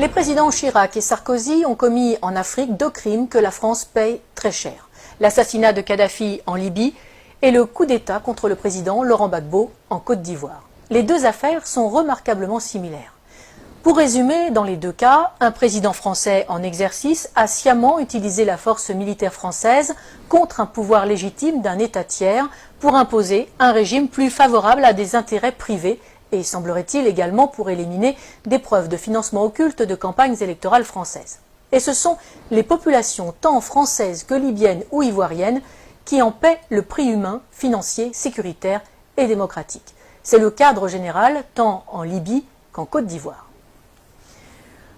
Les présidents Chirac et Sarkozy ont commis en Afrique 2 crimes que la France paye très cher. L'assassinat de Kadhafi en Libye et le coup d'État contre le président Laurent Gbagbo en Côte d'Ivoire. Les 2 affaires sont remarquablement similaires. Pour résumer, dans les 2 cas, un président français en exercice a sciemment utilisé la force militaire française contre un pouvoir légitime d'un État tiers pour imposer un régime plus favorable à des intérêts privés et, semblerait-il, également pour éliminer des preuves de financement occulte de campagnes électorales françaises. Et ce sont les populations tant françaises que libyennes ou ivoiriennes qui en paient le prix humain, financier, sécuritaire et démocratique. C'est le cadre général tant en Libye qu'en Côte d'Ivoire.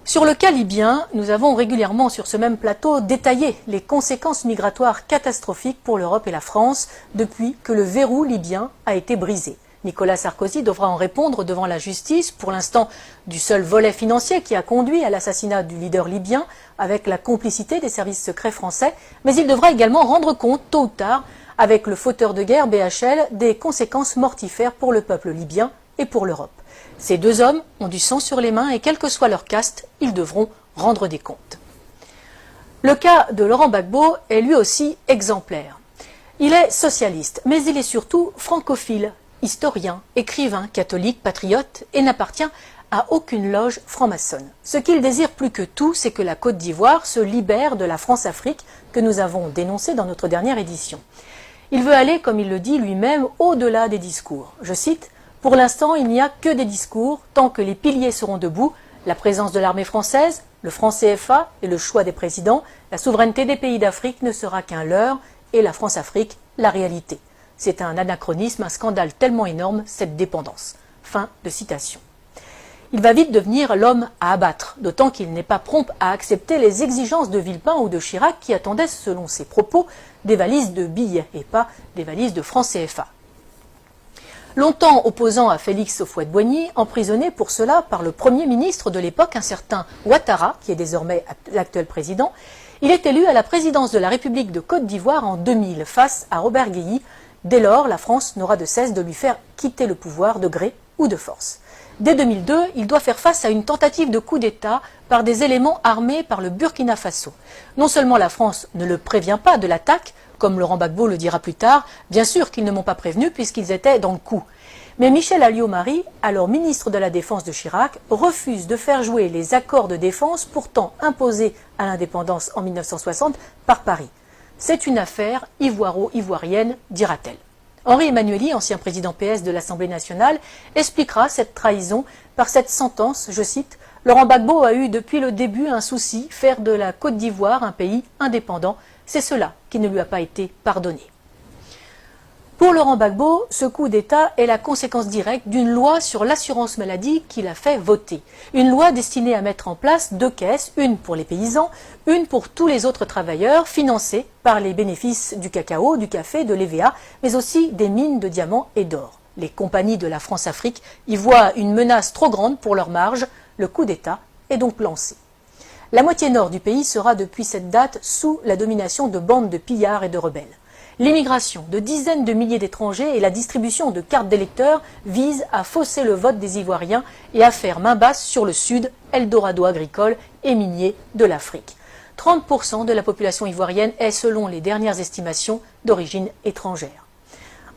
Sur le cas libyen, nous avons régulièrement sur ce même plateau détaillé les conséquences migratoires catastrophiques pour l'Europe et la France depuis que le verrou libyen a été brisé. Nicolas Sarkozy devra en répondre devant la justice, pour l'instant du seul volet financier qui a conduit à l'assassinat du leader libyen avec la complicité des services secrets français, mais il devra également rendre compte tôt ou tard avec le fauteur de guerre BHL des conséquences mortifères pour le peuple libyen et pour l'Europe. Ces 2 hommes ont du sang sur les mains et quel que soit leur caste, ils devront rendre des comptes. Le cas de Laurent Gbagbo est lui aussi exemplaire. Il est socialiste, mais il est surtout francophile, historien, écrivain, catholique, patriote et n'appartient à aucune loge franc-maçonne. Ce qu'il désire plus que tout, c'est que la Côte d'Ivoire se libère de la France-Afrique que nous avons dénoncée dans notre dernière édition. Il veut aller, comme il le dit lui-même, au-delà des discours. Je cite: « Pour l'instant, il n'y a que des discours, tant que les piliers seront debout, la présence de l'armée française, le franc CFA et le choix des présidents, la souveraineté des pays d'Afrique ne sera qu'un leurre et la France-Afrique, la réalité. C'est un anachronisme, un scandale tellement énorme, cette dépendance. » Fin de citation. Il va vite devenir l'homme à abattre, d'autant qu'il n'est pas prompt à accepter les exigences de Villepin ou de Chirac qui attendaient, selon ses propos, des valises de billets et pas des valises de francs CFA. Longtemps opposant à Félix Houphouët-Boigny, emprisonné pour cela par le Premier ministre de l'époque, un certain Ouattara, qui est désormais l'actuel président, il est élu à la présidence de la République de Côte d'Ivoire en 2000 face à Robert Guéhi. Dès lors, la France n'aura de cesse de lui faire quitter le pouvoir de gré ou de force. Dès 2002, il doit faire face à une tentative de coup d'État par des éléments armés par le Burkina Faso. Non seulement la France ne le prévient pas de l'attaque, comme Laurent Gbagbo le dira plus tard, bien sûr qu'ils ne m'ont pas prévenu puisqu'ils étaient dans le coup. Mais Michel Alliot-Marie, alors ministre de la Défense de Chirac, refuse de faire jouer les accords de défense pourtant imposés à l'indépendance en 1960 par Paris. C'est une affaire ivoiro-ivoirienne, dira-t-elle. Henri Emmanuelli, ancien président PS de l'Assemblée nationale, expliquera cette trahison par cette sentence, je cite, « Laurent Gbagbo a eu depuis le début un souci, faire de la Côte d'Ivoire un pays indépendant. C'est cela qui ne lui a pas été pardonné. » Pour Laurent Gbagbo, ce coup d'État est la conséquence directe d'une loi sur l'assurance maladie qu'il a fait voter. Une loi destinée à mettre en place 2 caisses, une pour les paysans, une pour tous les autres travailleurs, financée par les bénéfices du cacao, du café, de l'EVA, mais aussi des mines de diamants et d'or. Les compagnies de la France-Afrique y voient une menace trop grande pour leur marge. Le coup d'État est donc lancé. La moitié nord du pays sera depuis cette date sous la domination de bandes de pillards et de rebelles. L'immigration de dizaines de milliers d'étrangers et la distribution de cartes d'électeurs visent à fausser le vote des Ivoiriens et à faire main basse sur le sud, Eldorado agricole et minier de l'Afrique. 30% de la population ivoirienne est, selon les dernières estimations, d'origine étrangère.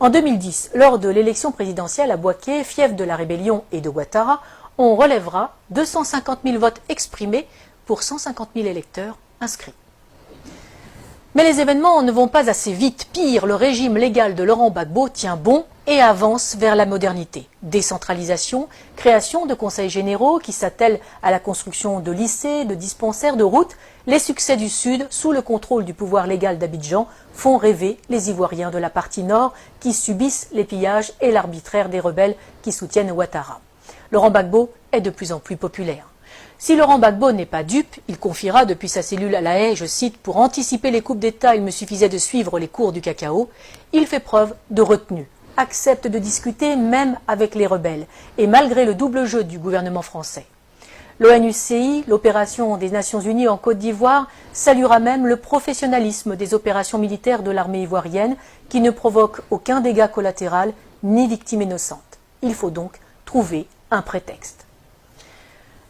En 2010, lors de l'élection présidentielle à Bouaké, fief de la rébellion et de Ouattara, on relèvera 250 000 votes exprimés pour 150 000 électeurs inscrits. Mais les événements ne vont pas assez vite. Pire, le régime légal de Laurent Gbagbo tient bon et avance vers la modernité. Décentralisation, création de conseils généraux qui s'attellent à la construction de lycées, de dispensaires, de routes. Les succès du Sud, sous le contrôle du pouvoir légal d'Abidjan, font rêver les Ivoiriens de la partie nord qui subissent les pillages et l'arbitraire des rebelles qui soutiennent Ouattara. Laurent Gbagbo est de plus en plus populaire. Si Laurent Gbagbo n'est pas dupe, il confiera depuis sa cellule à La Haye, je cite, « Pour anticiper les coupes d'État, il me suffisait de suivre les cours du cacao ». Il fait preuve de retenue, accepte de discuter même avec les rebelles, et malgré le double jeu du gouvernement français. L'ONUCI, l'opération des Nations Unies en Côte d'Ivoire, saluera même le professionnalisme des opérations militaires de l'armée ivoirienne qui ne provoquent aucun dégât collatéral ni victime innocente. Il faut donc trouver un prétexte.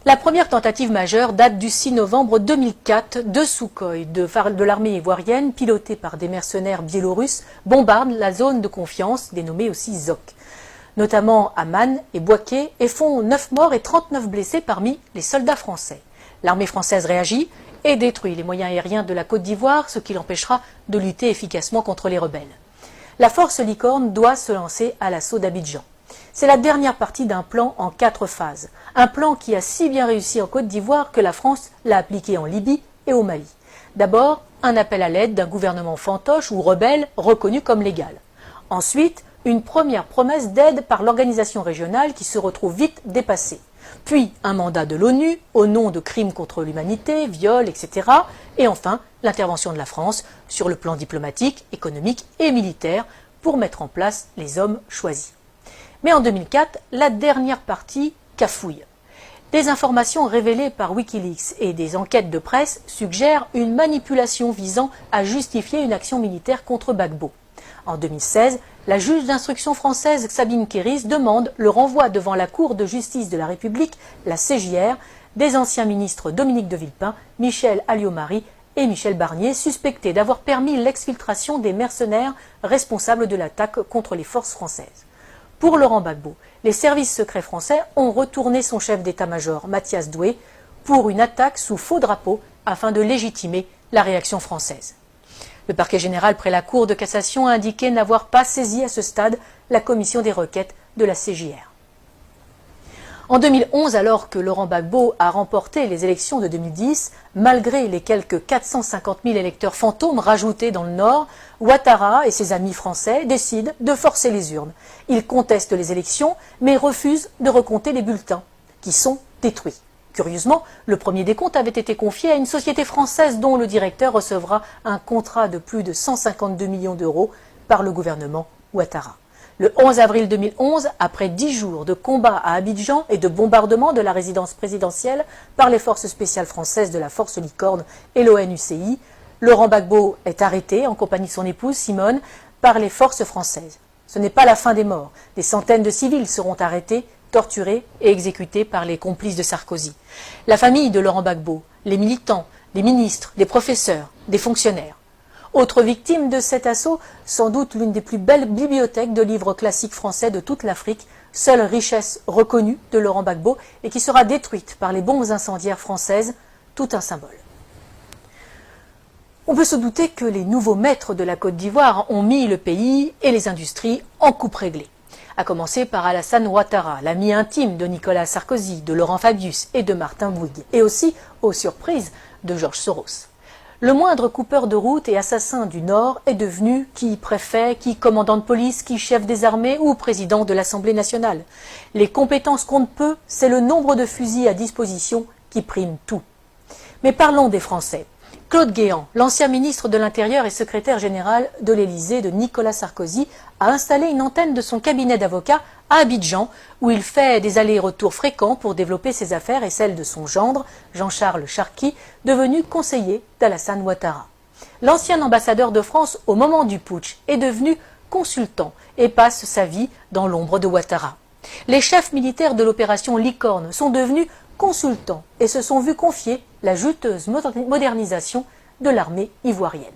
La première tentative majeure date du 6 novembre 2004. Deux Sukhoi de l'armée ivoirienne, pilotés par des mercenaires biélorusses, bombardent la zone de confiance, dénommée aussi ZOC, notamment à Man et Bouaké, et font 9 morts et 39 blessés parmi les soldats français. L'armée française réagit et détruit les moyens aériens de la Côte d'Ivoire, ce qui l'empêchera de lutter efficacement contre les rebelles. La force Licorne doit se lancer à l'assaut d'Abidjan. C'est la dernière partie d'un plan en 4 phases. Un plan qui a si bien réussi en Côte d'Ivoire que la France l'a appliqué en Libye et au Mali. D'abord, un appel à l'aide d'un gouvernement fantoche ou rebelle reconnu comme légal. Ensuite, une première promesse d'aide par l'organisation régionale qui se retrouve vite dépassée. Puis un mandat de l'ONU au nom de crimes contre l'humanité, viols, etc. Et enfin, l'intervention de la France sur le plan diplomatique, économique et militaire pour mettre en place les hommes choisis. Mais en 2004, la dernière partie cafouille. Des informations révélées par Wikileaks et des enquêtes de presse suggèrent une manipulation visant à justifier une action militaire contre Gbagbo. En 2016, la juge d'instruction française Sabine Kéris demande le renvoi devant la Cour de justice de la République, la CJR, des anciens ministres Dominique de Villepin, Michel Alliot-Marie et Michel Barnier, suspectés d'avoir permis l'exfiltration des mercenaires responsables de l'attaque contre les forces françaises. Pour Laurent Gbagbo, les services secrets français ont retourné son chef d'état-major, Mathias Doué, pour une attaque sous faux drapeau afin de légitimer la réaction française. Le parquet général près la Cour de cassation a indiqué n'avoir pas saisi à ce stade la commission des requêtes de la CJR. En 2011, alors que Laurent Gbagbo a remporté les élections de 2010, malgré les quelques 450 000 électeurs fantômes rajoutés dans le Nord, Ouattara et ses amis français décident de forcer les urnes. Ils contestent les élections, mais refusent de recompter les bulletins, qui sont détruits. Curieusement, le premier décompte avait été confié à une société française dont le directeur recevra un contrat de plus de 152 millions d'euros par le gouvernement Ouattara. Le 11 avril 2011, après 10 jours de combats à Abidjan et de bombardement de la résidence présidentielle par les forces spéciales françaises de la Force Licorne et l'ONUCI, Laurent Gbagbo est arrêté en compagnie de son épouse Simone par les forces françaises. Ce n'est pas la fin des morts. Des centaines de civils seront arrêtés, torturés et exécutés par les complices de Sarkozy. La famille de Laurent Gbagbo, les militants, les ministres, les professeurs, des fonctionnaires. Autre victime de cet assaut, sans doute l'une des plus belles bibliothèques de livres classiques français de toute l'Afrique, seule richesse reconnue de Laurent Gbagbo et qui sera détruite par les bombes incendiaires françaises, tout un symbole. On peut se douter que les nouveaux maîtres de la Côte d'Ivoire ont mis le pays et les industries en coupe réglée. À commencer par Alassane Ouattara, l'ami intime de Nicolas Sarkozy, de Laurent Fabius et de Martin Bouygues, et aussi, aux surprises, de Georges Soros. Le moindre coupeur de route et assassin du Nord est devenu qui préfet, qui commandant de police, qui chef des armées ou président de l'Assemblée nationale. Les compétences comptent peu, c'est le nombre de fusils à disposition qui prime tout. Mais parlons des Français. Claude Guéant, l'ancien ministre de l'Intérieur et secrétaire général de l'Élysée de Nicolas Sarkozy, a installé une antenne de son cabinet d'avocats à Abidjan, où il fait des allers-retours fréquents pour développer ses affaires et celles de son gendre, Jean-Charles Charqui, devenu conseiller d'Alassane Ouattara. L'ancien ambassadeur de France au moment du putsch est devenu consultant et passe sa vie dans l'ombre de Ouattara. Les chefs militaires de l'opération Licorne sont devenus consultants et se sont vus confier la juteuse modernisation de l'armée ivoirienne.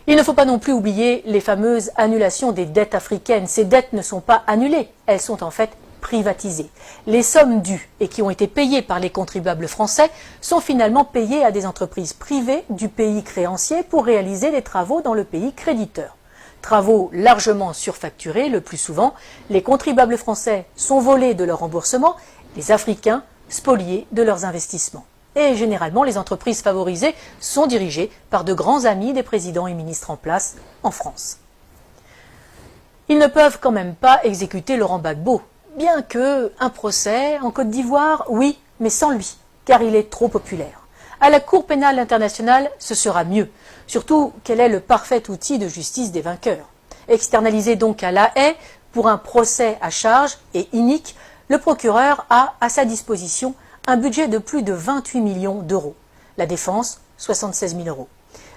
Il ne faut pas non plus oublier les fameuses annulations des dettes africaines. Ces dettes ne sont pas annulées, elles sont en fait privatisées. Les sommes dues et qui ont été payées par les contribuables français sont finalement payées à des entreprises privées du pays créancier pour réaliser des travaux dans le pays créditeur. Travaux largement surfacturés, le plus souvent, les contribuables français sont volés de leur remboursement, les Africains spoliés de leurs investissements. Et généralement, les entreprises favorisées sont dirigées par de grands amis des présidents et ministres en place en France. Ils ne peuvent quand même pas exécuter Laurent Gbagbo, bien que un procès en Côte d'Ivoire, oui, mais sans lui, car il est trop populaire. À la Cour pénale internationale, ce sera mieux, surtout qu'elle est le parfait outil de justice des vainqueurs. Externalisé donc à La Haye pour un procès à charge et inique, le procureur a à sa disposition un budget de plus de 28 millions d'euros. La défense, 76 000 euros.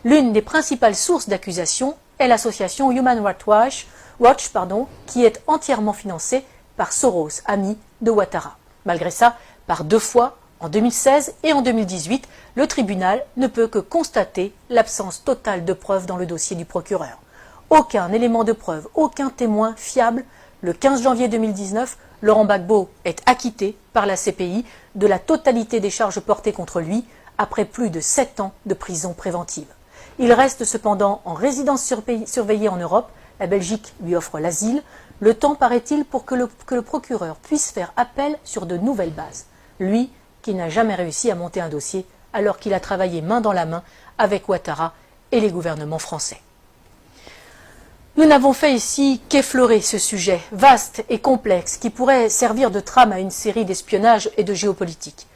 L'une des principales sources d'accusation est l'association Human Rights Watch, qui est entièrement financée par Soros, ami de Ouattara. Malgré ça, Par 2 fois, en 2016 et en 2018, le tribunal ne peut que constater l'absence totale de preuves dans le dossier du procureur. Aucun élément de preuve, aucun témoin fiable. Le 15 janvier 2019, Laurent Gbagbo est acquitté par la CPI de la totalité des charges portées contre lui après plus de 7 ans de prison préventive. Il reste cependant en résidence surveillée en Europe. La Belgique lui offre l'asile. Le temps, paraît-il, pour que le procureur puisse faire appel sur de nouvelles bases. Lui, qui n'a jamais réussi à monter un dossier alors qu'il a travaillé main dans la main avec Ouattara et les gouvernements français. Nous n'avons fait ici qu'effleurer ce sujet vaste et complexe qui pourrait servir de trame à une série d'espionnage et de géopolitique.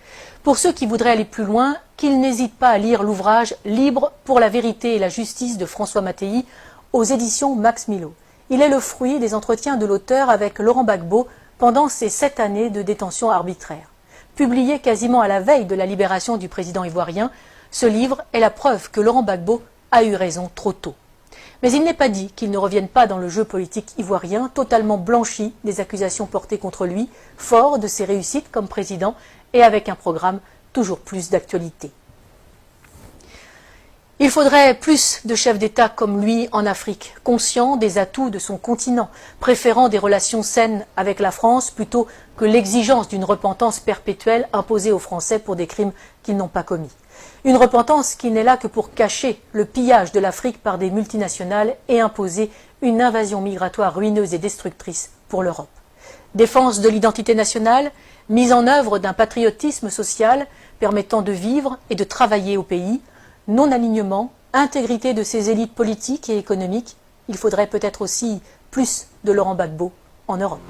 Pour ceux qui voudraient aller plus loin, qu'ils n'hésitent pas à lire l'ouvrage « Libre pour la vérité et la justice » de François Mattei aux éditions Max Milo. Il est le fruit des entretiens de l'auteur avec Laurent Gbagbo pendant ces 7 années de détention arbitraire. Publié quasiment à la veille de la libération du président ivoirien, ce livre est la preuve que Laurent Gbagbo a eu raison trop tôt. Mais il n'est pas dit qu'il ne revienne pas dans le jeu politique ivoirien, totalement blanchi des accusations portées contre lui, fort de ses réussites comme président et avec un programme toujours plus d'actualité. Il faudrait plus de chefs d'État comme lui en Afrique, conscients des atouts de son continent, préférant des relations saines avec la France plutôt que l'exigence d'une repentance perpétuelle imposée aux Français pour des crimes qu'ils n'ont pas commis. Une repentance qui n'est là que pour cacher le pillage de l'Afrique par des multinationales et imposer une invasion migratoire ruineuse et destructrice pour l'Europe. Défense de l'identité nationale, mise en œuvre d'un patriotisme social permettant de vivre et de travailler au pays, non-alignement, intégrité de ses élites politiques et économiques. Il faudrait peut-être aussi plus de Laurent Gbagbo en Europe.